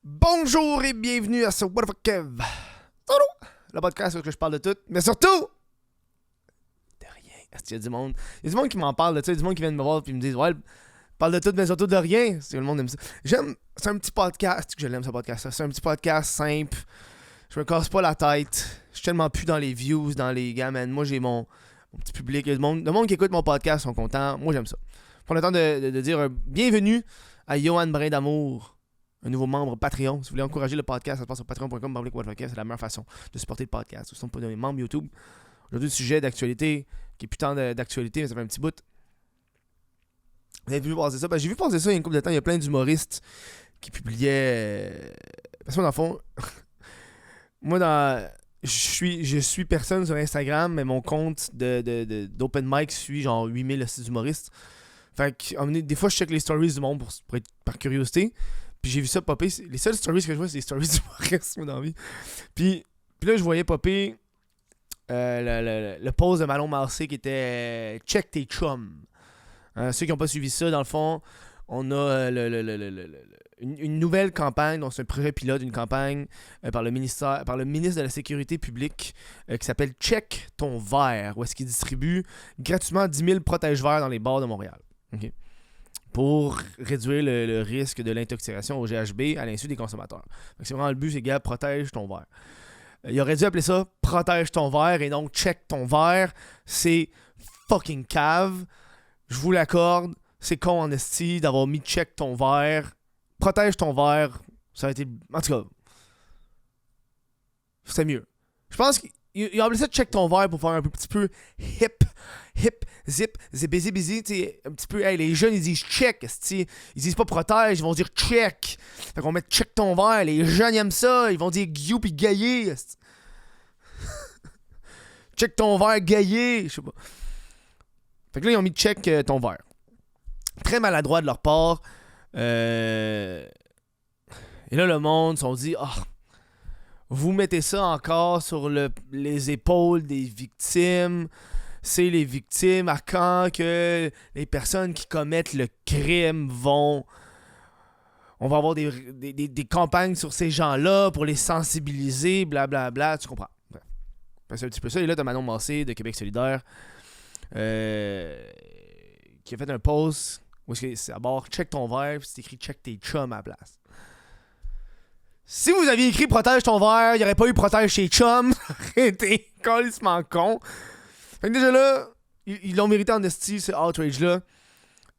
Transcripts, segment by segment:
Bonjour et bienvenue à ce What the fuck Kev. Le podcast où je parle de tout, mais surtout de rien. Est-ce qu'il y a du monde? Il y a du monde qui m'en parle de ça, il y a du monde qui vient de me voir et me disent ouais, parle de tout, mais surtout de rien. C'est le monde aime ça. C'est un petit podcast que je l'aime ce podcast-là. C'est un petit podcast simple. Je me casse pas la tête. Je suis tellement plus dans les views, dans les gamins. Moi j'ai mon petit public. Le monde qui écoute mon podcast sont contents. Moi j'aime ça. Prends le temps de dire bienvenue à Johan Brin d'Amour, un nouveau membre Patreon. Si vous voulez encourager le podcast, ça se passe sur patreon.com. C'est la meilleure façon de supporter le podcast. Ou sinon, vous pouvez devenir membre YouTube. Aujourd'hui, le sujet d'actualité, qui est putain d'actualité, mais ça fait un petit bout. Vous avez vu passer ça? J'ai vu passer ça il y a une couple de temps. Il y a plein d'humoristes qui publiaient. Parce que dans le fond, moi, je suis personne sur Instagram, mais mon compte d'open mic suit genre 8000 humoristes. Fait que, des fois, je check les stories du monde pour être par curiosité. Puis j'ai vu ça popper. Les seules stories que je vois, c'est les stories d'humoristes, moi, dans la vie. Puis là, je voyais popper le post de Manon Massé qui était Check tes chums. Ceux qui n'ont pas suivi ça, dans le fond, on a une nouvelle campagne, donc c'est un projet pilote, une campagne par le ministre de la Sécurité publique qui s'appelle Check ton verre, où est-ce qu'il distribue gratuitement 10 000 protège-verres dans les bars de Montréal. OK? Pour réduire le risque de l'intoxication au GHB à l'insu des consommateurs. Donc c'est vraiment le but, c'est gars, protège ton verre. Il aurait dû appeler ça protège ton verre et non check ton verre. C'est fucking cave. Je vous l'accorde. C'est con en esti d'avoir mis check ton verre. Protège ton verre. Ça a été. En tout cas. C'était mieux. Je pense qu'il a appelé ça check ton verre pour faire un petit peu hip, zip, busy, tu sais, un petit peu, hey, les jeunes, ils disent check, ils disent pas protège, ils vont dire check. Fait qu'on met check ton verre, les jeunes, ils aiment ça, ils vont dire guillou pis gaillé. Check ton verre, gaillé, je sais pas. Fait que là, ils ont mis check ton verre. Très maladroit de leur part. Et là, le monde se sont dit, vous mettez ça encore sur les épaules des victimes. C'est les victimes à quand que les personnes qui commettent le crime vont... On va avoir des campagnes sur ces gens-là pour les sensibiliser, blablabla, tu comprends. C'est un petit peu ça. Et là, t'as Manon Massé de Québec solidaire qui a fait un post où c'est à bord check ton verre, puis c'est écrit check tes chums à la place. Si vous aviez écrit protège ton verre, il n'y aurait pas eu protège tes chums. T'es calissement con. Fait que déjà là, ils l'ont mérité en esti, ce outrage-là.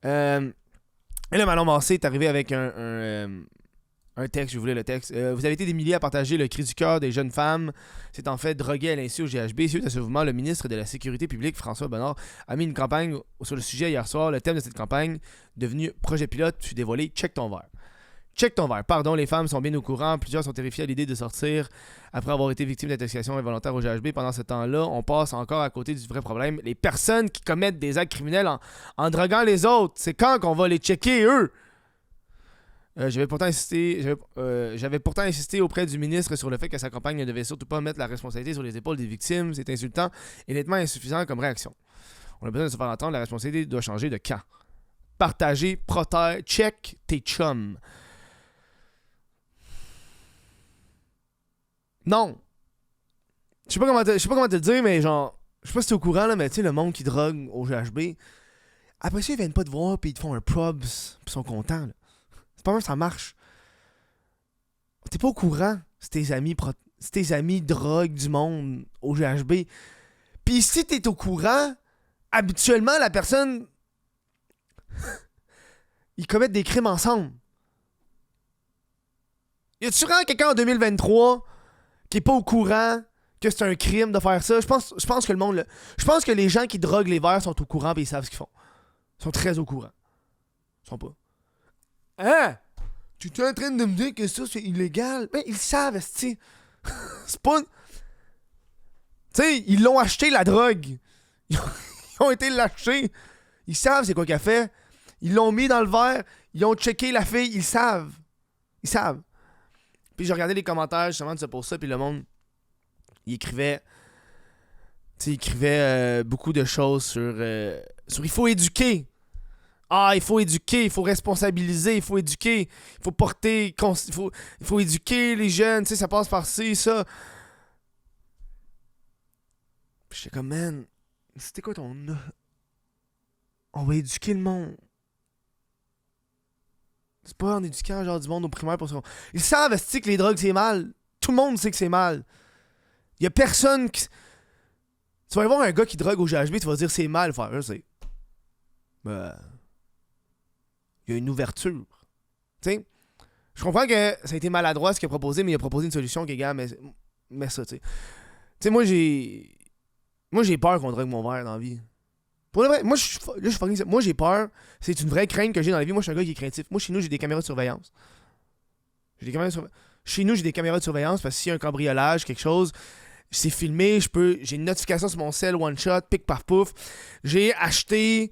Et là, Manon Massé est arrivé avec un texte, je voulais le texte. Vous avez été des milliers à partager le cri du cœur des jeunes femmes. C'est en fait drogué à l'insu au GHB. Suite à ce mouvement, le ministre de la Sécurité publique, François Bonnard, a mis une campagne sur le sujet hier soir. Le thème de cette campagne, devenu projet pilote, fut dévoilé. Check ton verre. Check ton verre. Pardon, les femmes sont bien au courant. Plusieurs sont terrifiées à l'idée de sortir après avoir été victimes d'intoxication involontaire au GHB. Pendant ce temps-là, on passe encore à côté du vrai problème. Les personnes qui commettent des actes criminels en droguant les autres, c'est quand qu'on va les checker, eux? J'avais pourtant insisté auprès du ministre sur le fait que sa campagne ne devait surtout pas mettre la responsabilité sur les épaules des victimes. C'est insultant et nettement insuffisant comme réaction. On a besoin de se faire entendre. La responsabilité doit changer de camp. Partager, protège, check tes chums. Non. Je sais pas comment te le dire, mais genre, je sais pas si t'es au courant, là, mais tu sais, le monde qui drogue au GHB, après ça, ils viennent pas te voir pis ils te font un probs pis ils sont contents, là. C'est pas mal ça marche. T'es pas au courant, c'est tes amis drogue du monde au GHB. Pis si t'es au courant, habituellement, la personne... ils commettent des crimes ensemble. Y a-tu vraiment quelqu'un en 2023... qui est pas au courant que c'est un crime de faire ça? Je pense que le monde... Je pense que les gens qui droguent les verres sont au courant et ils savent ce qu'ils font. Ils sont très au courant. Ils sont pas. Hein? Tu es en train de me dire que ça, c'est illégal? Ben, ils savent, esti. C'est pas... Tu sais, ils l'ont acheté, la drogue. Ils ont été l'acheter. Ils savent c'est quoi qu'elle fait. Ils l'ont mis dans le verre. Ils ont checké la fille. Ils savent. Ils savent. Puis j'ai regardé les commentaires justement de ce post-là, puis le monde, il écrivait beaucoup de choses sur il faut éduquer Ah, il faut éduquer, il faut responsabiliser, il faut éduquer, il faut porter, il faut éduquer les jeunes, tu sais, ça passe par ci, ça. Puis j'étais comme, man, c'était quoi ton... On va éduquer le monde. C'est pas en éduquant genre du monde au primaire pour ça. Ils savent, esti, que les drogues c'est mal. Tout le monde sait que c'est mal. Y a personne qui... Tu vas aller voir un gars qui drogue au GHB, tu vas dire c'est mal. Enfin, je sais. Il y a une ouverture. Tu sais, je comprends que ça a été maladroit ce qu'il a proposé, mais il a proposé une solution qui est, gars, mais ça, tu sais. Tu sais, moi, j'ai peur qu'on drogue mon verre dans la vie. Pour le vrai, moi, moi, j'ai peur. C'est une vraie crainte que j'ai dans la vie. Moi, je suis un gars qui est craintif. Moi, chez nous, j'ai des caméras de surveillance. Chez nous, j'ai des caméras de surveillance parce que s'il y a un cambriolage, quelque chose, c'est filmé, j'ai une notification sur mon cell, one shot, pic paf pouf. J'ai acheté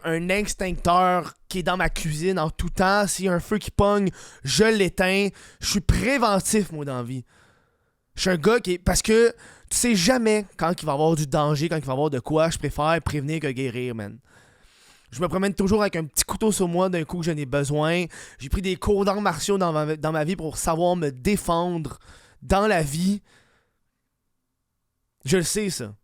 un extincteur qui est dans ma cuisine en tout temps. S'il y a un feu qui pogne, je l'éteins. Je suis préventif, moi, dans la vie. Je suis un gars qui est... Parce que tu sais jamais quand il va y avoir du danger, quand il va y avoir de quoi. Je préfère prévenir que guérir, man. Je me promène toujours avec un petit couteau sur moi d'un coup que j'en ai besoin. J'ai pris des cours d'arts martiaux dans ma vie pour savoir me défendre dans la vie. Je le sais, ça.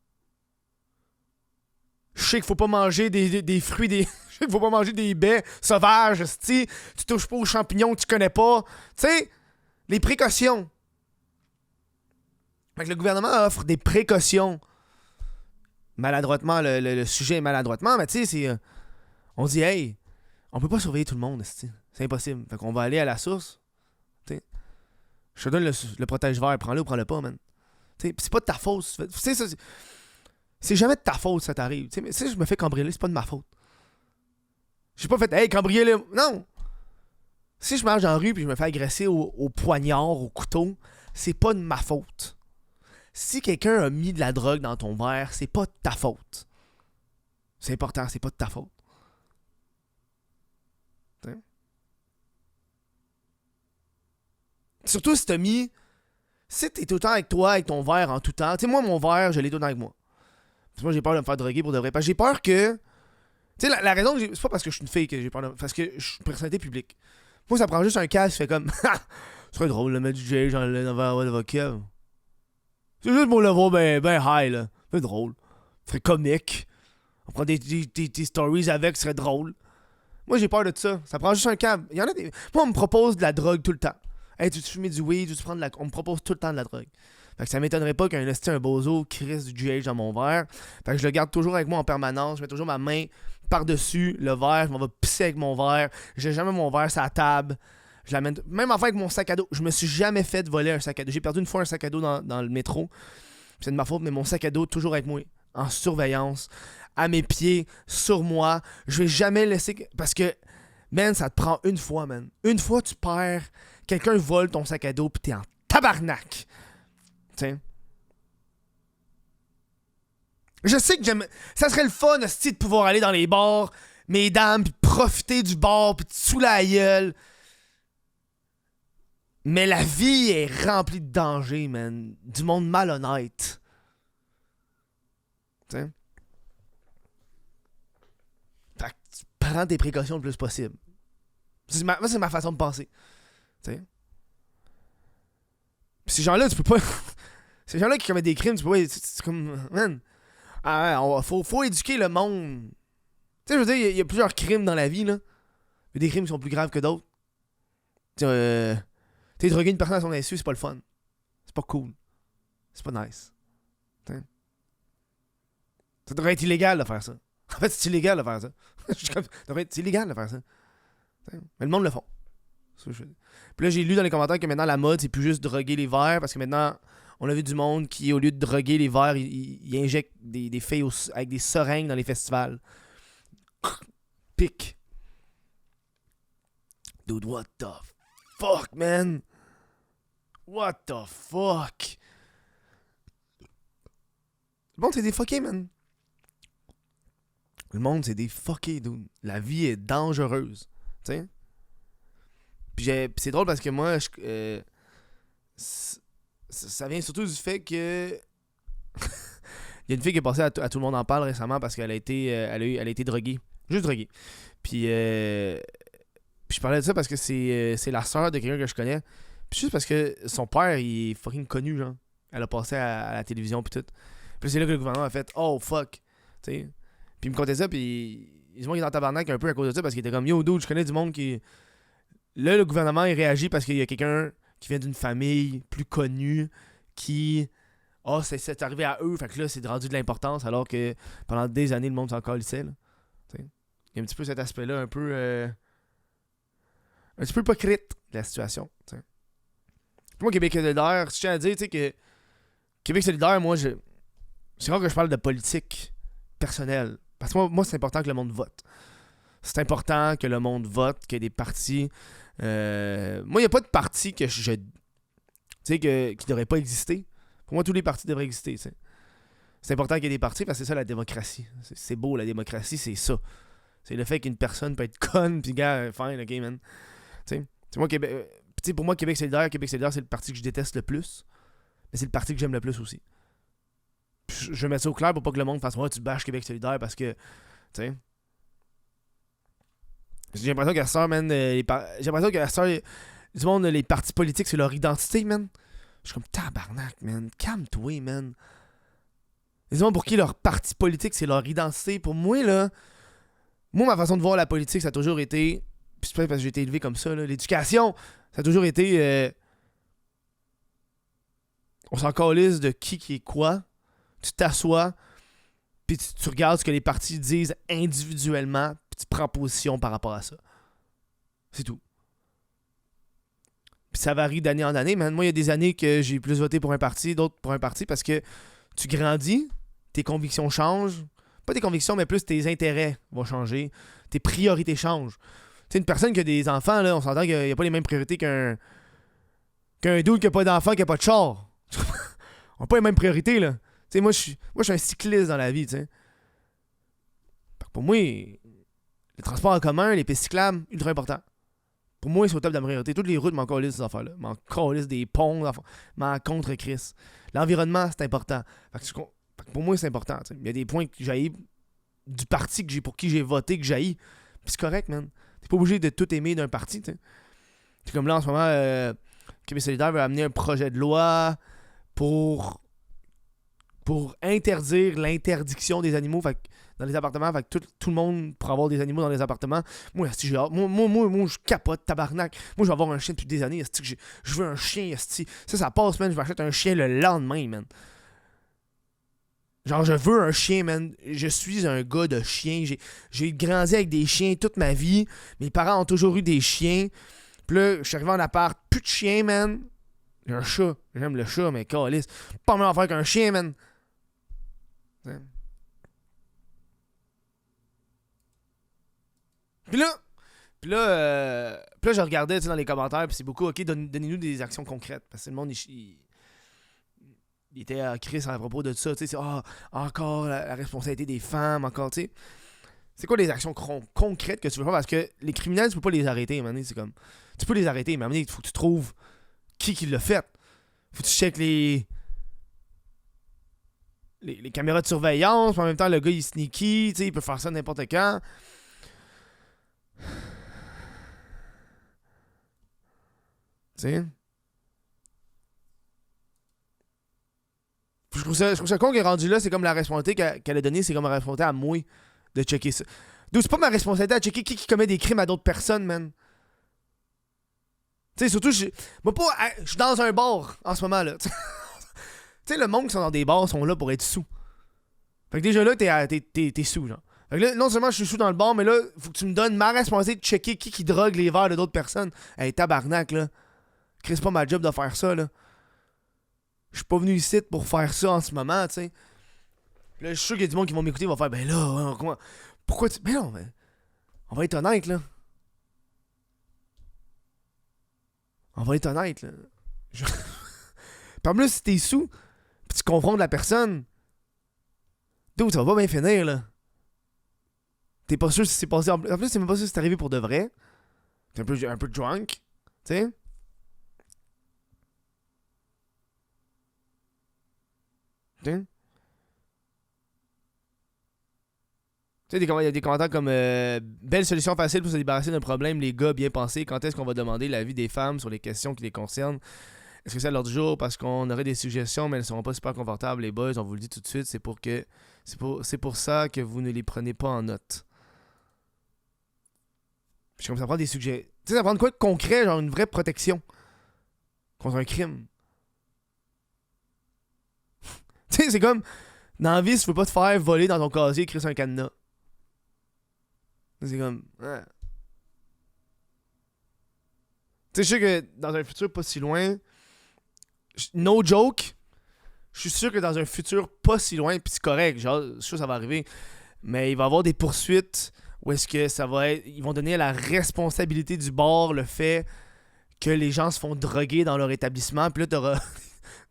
Je sais qu'il faut pas manger des fruits, je sais qu'il faut pas manger des baies sauvages, tu touches pas aux champignons que tu connais pas. Tu sais, les précautions. Fait que le gouvernement offre des précautions. Maladroitement, le sujet est maladroitement, mais tu sais, c'est... on dit, hey, on peut pas surveiller tout le monde, c'est impossible. Fait qu'on va aller à la source. T'sais. Je te donne le protège-vert, prends-le ou prends-le pas, man. T'sais, pis c'est pas de ta faute. C'est jamais de ta faute, ça t'arrive. Mais si je me fais cambrioler, c'est pas de ma faute. J'ai pas fait, hey, cambrioler. Non! Si je marche dans la rue et je me fais agresser au poignard, au couteau, c'est pas de ma faute. Si quelqu'un a mis de la drogue dans ton verre, c'est pas de ta faute. C'est important, c'est pas de ta faute. T'sais? Surtout si t'as mis... Si t'es tout le temps avec toi, avec ton verre en tout temps... Tu sais, moi, mon verre, je l'ai tout le temps avec moi. Parce que moi, j'ai peur de me faire droguer pour de vrai. Parce que j'ai peur que... Tu sais, la raison que j'ai... C'est pas parce que je suis une fille que j'ai peur de... Parce que je suis une personnalité publique. Moi, ça prend juste un casque, fait comme... Ce serait drôle de mettre du J dans le verre de vodka. C'est juste pour le voir ben high, là. C'est drôle. Ce serait comique. On prend des stories avec, ce serait drôle. Moi, j'ai peur de ça. Ça prend juste un câble. Il y en a des... Moi, on me propose de la drogue tout le temps. Hey, tu fumes du weed, tu prends de la... On me propose tout le temps de la drogue. Fait que ça m'étonnerait pas un bozo crisse du GH dans mon verre. Fait que je le garde toujours avec moi en permanence. Je mets toujours ma main par-dessus le verre. Je m'en vais pisser avec mon verre. J'ai jamais mon verre sur la table. Je l'amène... Même enfin avec mon sac à dos. Je me suis jamais fait voler un sac à dos. J'ai perdu une fois un sac à dos dans le métro. C'est de ma faute, mais mon sac à dos toujours avec moi. En surveillance. À mes pieds. Sur moi. Je vais jamais laisser... Parce que, man, ça te prend une fois, man. Une fois, tu perds... Quelqu'un vole ton sac à dos pis t'es en tabarnak. T'sais. Je sais que j'aime... Ça serait le fun, de pouvoir aller dans les bars, mesdames, pis profiter du bar, pis te sous la gueule. Mais la vie est remplie de dangers, man. Du monde malhonnête. T'sais. Fait que tu prends tes précautions le plus possible. Moi, c'est ma façon de penser. T'sais. Pis ces gens-là, tu peux pas... Ces gens-là qui commettent des crimes, tu peux pas... C'est comme... Man... faut éduquer le monde. Tu sais, je veux dire, il y a plusieurs crimes dans la vie, là. Il y a des crimes qui sont plus graves que d'autres. Tu sais, droguer une personne à son insu, c'est pas le fun. C'est pas cool. C'est pas nice. T'sais. Ça devrait être illégal de faire ça. En fait, c'est illégal de faire ça. Ça devrait être illégal de faire ça. T'sais. Mais le monde le font. Puis là, j'ai lu dans les commentaires que maintenant, la mode, c'est plus juste droguer les verres, parce que maintenant, on a vu du monde qui, au lieu de droguer les verres, il injecte des filles avec des seringues dans les festivals. Pic. Dude, what the fuck, man? What the fuck? Le monde, c'est des fuckés, man. Le monde, c'est des fuckés, dude. La vie est dangereuse. Tu sais? Puis c'est drôle parce que moi, ça vient surtout du fait que... Il y a une fille qui est passée à Tout le monde en parle récemment parce qu'elle a été droguée Juste drogué. Puis, puis je parlais de ça parce que c'est la sœur de quelqu'un que je connais. Puis juste parce que son père, il est fucking connu, genre. Elle a passé à la télévision, puis tout. Puis c'est là que le gouvernement a fait « Oh, fuck! » Tu sais. Puis il me contait ça, puis il se est dans le tabarnak un peu à cause de ça, parce qu'il était comme « Yo, dude, je connais du monde qui... » Là, le gouvernement, il réagit parce qu'il y a quelqu'un qui vient d'une famille plus connue, qui... Oh, c'est arrivé à eux, fait que là, c'est rendu de l'importance, alors que pendant des années, le monde s'en calissait, là. Tu sais. Il y a un petit peu cet aspect-là, un peu... un petit peu hypocrite de la situation, tu sais. Moi, Québec solidaire, si je tiens à dire, tu sais, que Québec solidaire, moi, c'est rare que je parle de politique personnelle. Parce que moi c'est important que le monde vote. C'est important que le monde vote, qu'il y ait des partis. Moi, il n'y a pas de parti que tu sais, qui devrait pas exister. Pour moi, tous les partis devraient exister, tu sais. C'est important qu'il y ait des partis parce que c'est ça la démocratie. C'est beau, la démocratie, c'est ça. C'est le fait qu'une personne peut être conne, puis gars, fine, ok, man. Tu sais, moi, pour moi, Québec solidaire, c'est le parti que je déteste le plus. Mais c'est le parti que j'aime le plus aussi. Puis je vais mettre ça au clair pour pas que le monde fasse « Ouais, tu bâches Québec solidaire parce que... » Tu sais. J'ai l'impression qu'à ça, man, j'ai l'impression qu'à ça, du monde, les partis politiques, c'est leur identité, man. Je suis comme tabarnak, man. Calme-toi, man. Les gens pour qui leur parti politique, c'est leur identité. Pour moi, là, moi, ma façon de voir la politique, ça a toujours été... Puis c'est peut-être parce que j'ai été élevé comme ça, là. L'éducation, ça a toujours été... on s'en calisse de qui est quoi. Tu t'assois, puis tu regardes ce que les partis disent individuellement, puis tu prends position par rapport à ça. C'est tout. Puis ça varie d'année en année, man. Moi, il y a des années que j'ai plus voté pour un parti, d'autres pour un parti, parce que tu grandis, tes convictions changent. Pas tes convictions, mais plus tes intérêts vont changer. Tes priorités changent. Tu sais, une personne qui a des enfants, là, on s'entend qu'il n'y a pas les mêmes priorités qu'un dude qui n'a pas d'enfant, qui n'a pas de char. On n'a pas les mêmes priorités, là. Tu sais, moi, je suis un cycliste dans la vie, tu sais. Pour moi, les transports en commun, les pistes cyclables, ultra important. Pour moi, c'est au top de la priorité. Toutes les routes m'en calissent ces affaires-là. M'en calissent des ponts, m'en contre Chris. L'environnement, c'est important. Fait que pour moi, c'est important. T'sais. Il y a des points que j'ai du parti pour qui j'ai voté, que j'ai. Puis c'est correct, man. T'es pas obligé de tout aimer d'un parti, tu sais. C'est comme là, en ce moment, Québec solidaire veut amener un projet de loi pour interdire l'interdiction des animaux dans les appartements. Fait que tout le monde pourra avoir des animaux dans les appartements. Moi, j'ai hâte. Moi, je capote, tabarnak. Moi, je vais avoir un chien depuis des années. Je veux un chien. Ça passe, man. Je m'achète un chien le lendemain, man. Genre, je veux un chien, man. Je suis un gars de chien. J'ai grandi avec des chiens toute ma vie. Mes parents ont toujours eu des chiens. Puis là, je suis arrivé en appart. Plus de chien, man. J'ai un chat. J'aime le chat, mais câlisse. Pas mal à faire qu'un chien, man. Puis là, je regardais dans les commentaires, puis c'est beaucoup, ok, donnez-nous des actions concrètes. Parce que le monde, il était à crise à propos de ça, tu sais, encore la responsabilité des femmes, encore, tu sais. C'est quoi les actions concrètes que tu veux faire? Parce que les criminels, tu peux pas les arrêter, man. C'est comme, tu peux les arrêter, mais il faut que tu trouves qui l'a fait. Faut que tu checkes les caméras de surveillance, mais en même temps, le gars, il est sneaky, tu sais, il peut faire ça n'importe quand. Tu sais? Je trouve ça con qu'elle est rendue là, c'est comme la responsabilité qu'elle a donnée, c'est comme la responsabilité à moi de checker ça. Donc c'est pas ma responsabilité à checker qui commet des crimes à d'autres personnes, man. Tu sais, surtout, je suis dans un bar en ce moment, là. Tu sais, le monde qui sont dans des bars sont là pour être sous. Fait que déjà là, t'es sous, genre. Fait que là, non seulement je suis sous dans le bar, mais là, faut que tu me donnes ma responsabilité de checker qui drogue les verres de d'autres personnes. Hey, tabarnak, là. Chris, c'est pas ma job de faire ça, là. Je suis pas venu ici pour faire ça en ce moment, tu sais. Là, je suis sûr qu'il y a du monde qui vont m'écouter, vont faire, ben là, pourquoi tu. Ben non, mais. On va être honnête, là. On va être honnête, là. Par plus, si t'es sous, pis tu confrontes la personne, dude, ça va pas bien finir, là. T'es pas sûr si c'est passé en plus, t'es même pas sûr si c'est arrivé pour de vrai. T'es un peu drunk, tu sais. T'sais? Tu sais, il y a des commentaires comme belle solution facile pour se débarrasser d'un problème, les gars bien pensés. Quand est-ce qu'on va demander l'avis des femmes sur les questions qui les concernent? Est-ce que c'est à l'ordre du jour? Parce qu'on aurait des suggestions, mais elles ne seront pas super confortables, les boys. On vous le dit tout de suite, c'est pour ça que vous ne les prenez pas en note. Puis comme ça prend des suggestions. Tu sais, ça prend de quoi de concret, genre une vraie protection contre un crime. Tu sais, c'est comme dans la vie, si tu veux pas te faire voler dans ton casier, écrire sur un cadenas. C'est comme. Ouais. Tu sais, je sais que dans un futur pas si loin, no joke, je suis sûr que dans un futur pas si loin, pis c'est correct, genre, je suis sûr que ça va arriver, mais il va y avoir des poursuites où est-ce que ça va être. Ils vont donner à la responsabilité du bar le fait que les gens se font droguer dans leur établissement, puis là, t'auras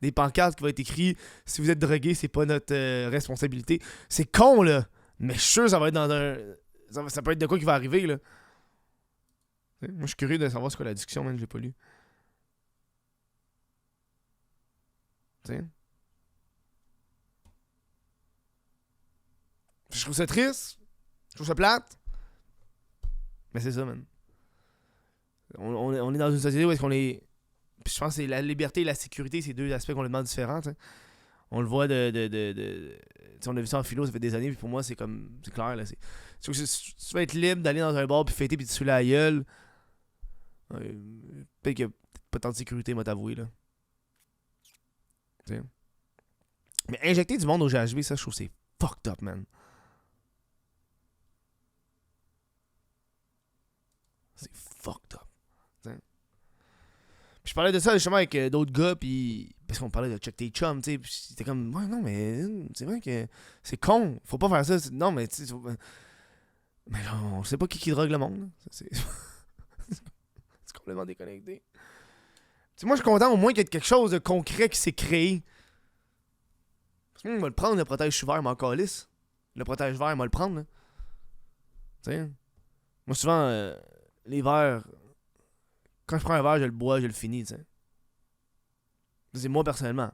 des pancartes qui vont être écrites si vous êtes drogué, c'est pas notre responsabilité. C'est con, là, mais je suis sûr que ça va être dans un. Ça peut être de quoi qui va arriver, là. Moi, je suis curieux de savoir ce qu'est la discussion, même, je l'ai pas lu. T'sais. Je trouve ça triste. Je trouve ça plate. Mais c'est ça, man. On est dans une société où est-ce qu'on est. Puis je pense que c'est la liberté et la sécurité, c'est deux aspects complètement différents, t'sais. On le voit on a vu ça en philo, ça fait des années, puis pour moi, c'est comme. C'est clair, là. Si tu veux être libre d'aller dans un bar, puis fêter, puis te saouler la gueule. Peut-être qu'il n'y a pas tant de sécurité, moi, t'avouer, là. T'sais. Mais injecter du monde au GHB, ça, je trouve que c'est fucked up, man. C'est fucked up. T'sais. Puis je parlais de ça justement avec d'autres gars, puis parce qu'on parlait de check tes chums, tu sais, puis c'était comme, ouais, non, mais c'est vrai que c'est con, faut pas faire ça. Non, mais tu sais, mais genre, on sait pas qui drogue le monde. C'est complètement déconnecté. T'sais, moi, je suis content au moins qu'il y ait quelque chose de concret qui s'est créé. Parce que moi, il va le prendre, le protège vert, mais encore lisse. Le protège vert, il va le prendre, là. T'sais. Moi, souvent, les verres, quand je prends un verre, je le bois, je le finis, t'sais. C'est moi, personnellement.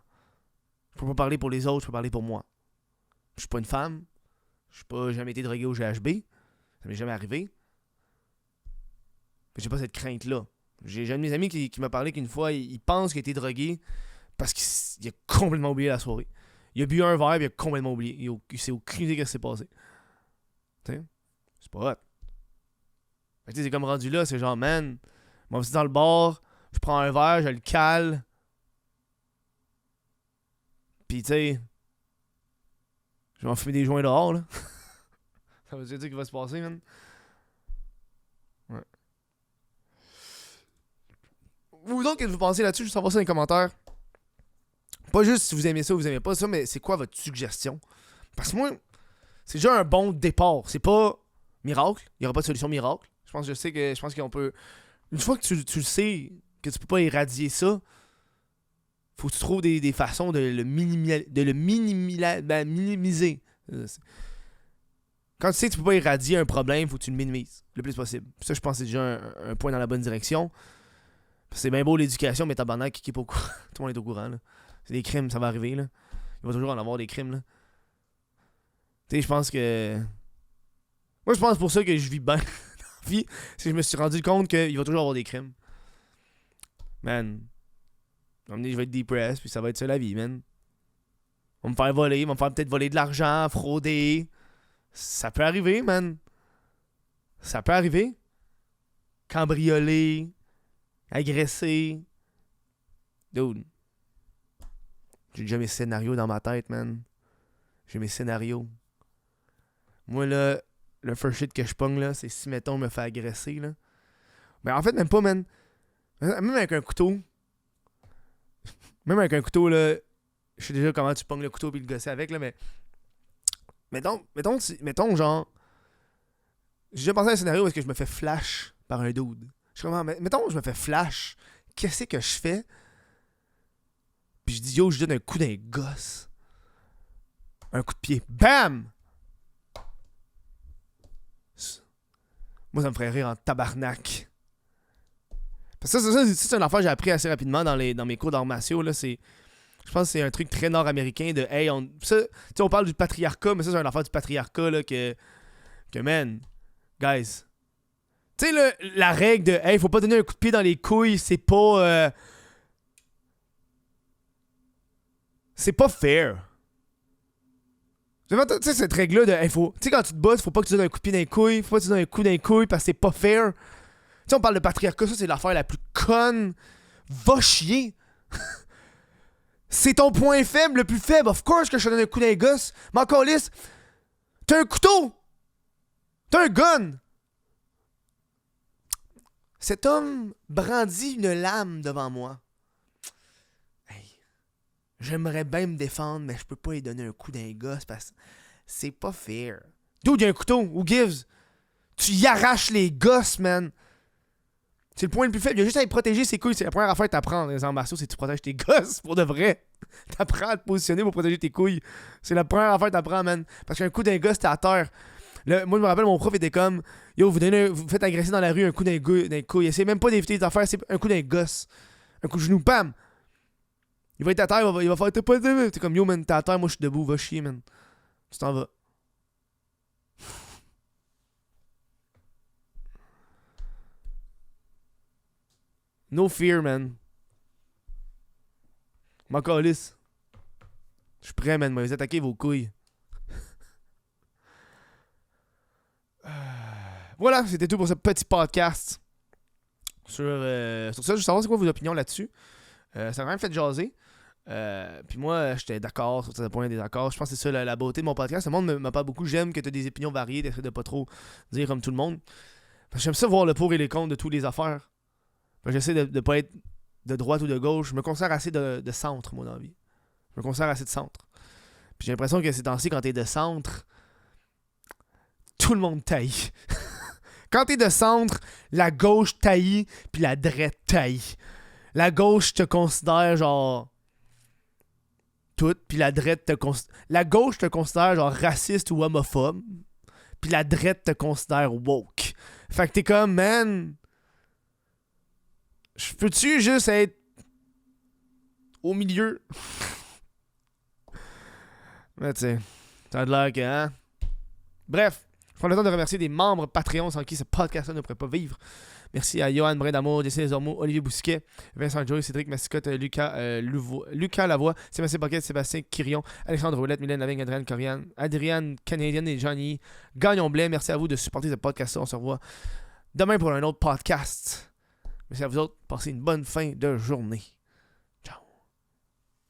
Je peux pas parler pour les autres, je peux parler pour moi. Je suis pas une femme. Je suis pas jamais été drogué au GHB. Ça m'est jamais arrivé. J'ai pas cette crainte-là. J'ai un de mes amis qui m'a parlé qu'une fois, il pense qu'il a été drogué parce qu'il a complètement oublié la soirée. Il a bu un verre et il a complètement oublié. Il s'est aucune idée de ce qui s'est passé. T'sais? C'est pas hot. Fait que c'est comme rendu là, c'est genre, man, moi aussi dans le bar, je prends un verre, je le cale. Pis tu sais, je vais en fumer des joints dehors, là. Ça veut dire qu'il va se passer, man. Ouais. Vous donc, qu'est-ce que vous pensez là-dessus? Je veux savoir ça dans les commentaires. Pas juste si vous aimez ça ou vous aimez pas ça, mais c'est quoi votre suggestion? Parce que moi, c'est déjà un bon départ. C'est pas miracle. Il n'y aura pas de solution miracle. Je pense qu'on peut. Une fois que tu le sais, que tu peux pas éradier ça, faut que tu trouves des façons de le minimiser. Quand tu sais que tu peux pas éradier un problème, faut que tu le minimises le plus possible. Ça, je pense que c'est déjà un point dans la bonne direction. C'est bien beau l'éducation, mais tabarnak, qui est pas au courant. Tout le monde est au courant, là. C'est des crimes, ça va arriver, là. Il va toujours en avoir des crimes, là. Tu sais, je pense que. Moi, je pense pour ça que je vis bien dans la vie. C'est que je me suis rendu compte qu'il va toujours avoir des crimes. Man. Je vais être depressed, puis ça va être ça la vie, man. On va me faire voler, on va me faire peut-être voler de l'argent, frauder. Ça peut arriver, man. Ça peut arriver. Cambrioler. Agresser. Dude. J'ai déjà mes scénarios dans ma tête, man. J'ai mes scénarios. Moi, là, le first shit que je pogne, là, c'est si, mettons, me fait agresser, là. Mais en fait, même pas, man. Même avec un couteau. Même avec un couteau, là, je sais déjà comment tu pognes le couteau et le gosser avec, là, mais. Mettons, genre. J'ai déjà pensé à un scénario où est-ce que je me fais flash par un dude. Je suis comme, mettons, je me fais flash. Qu'est-ce que je fais? Puis je dis, yo, je donne un coup d'un gosse. Un coup de pied. Bam! Moi, ça me ferait rire en tabarnak. Parce que ça, c'est une affaire que j'ai appris assez rapidement dans mes cours d'arts martiaux. Là, je pense que c'est un truc très nord-américain de hey, on parle du patriarcat, mais ça, c'est une affaire du patriarcat là, que que, man, guys, tu sais, la règle de, hey, faut pas donner un coup de pied dans les couilles, c'est pas fair. Tu sais, cette règle-là de, hey, tu sais, quand tu te bosses, faut pas que tu donnes un coup de pied dans les couilles, faut pas que tu donnes un coup dans les couilles parce que c'est pas fair. Tu sais, on parle de patriarcat, ça, c'est l'affaire la plus conne. Va chier. C'est ton point faible le plus faible. Of course que je te donne un coup dans les gosses. Mais encore lisse, t'as un couteau. T'as un gun. Cet homme brandit une lame devant moi. Hey, j'aimerais bien me défendre, mais je peux pas lui donner un coup dans les gosses parce que c'est pas fair. D'où il y a un couteau? Who gives? Tu y arraches les gosses, man. C'est le point le plus faible. Il y a juste à protéger ses couilles. C'est la première affaire que t'apprends dans les arts martiaux, c'est que tu protèges tes gosses pour de vrai. T'apprends à te positionner pour protéger tes couilles. C'est la première affaire que t'apprends, man. Parce qu'un coup d'un gosse, t'es à terre. Moi, je me rappelle, mon prof était comme, yo, vous faites agresser dans la rue un coup d'un couille. Essayez même pas d'éviter les affaires, c'est un coup d'un gosse. Un coup de genou, bam! Il va être à terre, il va faire, t'es pas debout. T'es comme, yo, man, t'es à terre, moi, je suis debout, va chier, man. Tu t'en vas. No fear, man. M'en calisse. Je suis prêt, man. Vous attaquez vos couilles. Voilà, c'était tout pour ce petit podcast. Sur ça, je veux savoir c'est quoi vos opinions là-dessus. Ça m'a quand même fait jaser. Puis moi, j'étais d'accord sur certains points, désaccords. Je pense que c'est ça la beauté de mon podcast. Le monde me parle beaucoup. J'aime que tu aies des opinions variées, d'essayer de pas trop dire comme tout le monde. Parce que j'aime ça voir le pour et les contre de toutes les affaires. J'essaie de pas être de droite ou de gauche. Je me considère assez de centre, moi, dans la vie. Je me considère assez de centre. Puis j'ai l'impression que ces temps-ci, quand t'es de centre, tout le monde taille. Quand t'es de centre, la gauche taille, puis la droite taille. La gauche te considère genre tout, puis la droite te considère... La gauche te considère genre raciste ou homophobe, puis la droite te considère woke. Fait que t'es comme, man... Je peux-tu juste être au milieu? Mais tu sais, ça a l'air que, hein? Bref, je prends le temps de remercier des membres Patreon sans qui ce podcast-là ne pourrait pas vivre. Merci à Johan Brindamour, Jesse Desormeaux, Olivier Bousquet, Vincent Joy, Cédric Massicotte, Lucas Lavoie, Sébastien Paquette, Sébastien Quirion, Alexandre Roulette, Mylène Lavigne, Adrienne Canadienne et Johnny Gagnon Blais. Merci à vous de supporter ce podcast-là. On se revoit demain pour un autre podcast. Merci à vous autres. Passez une bonne fin de journée.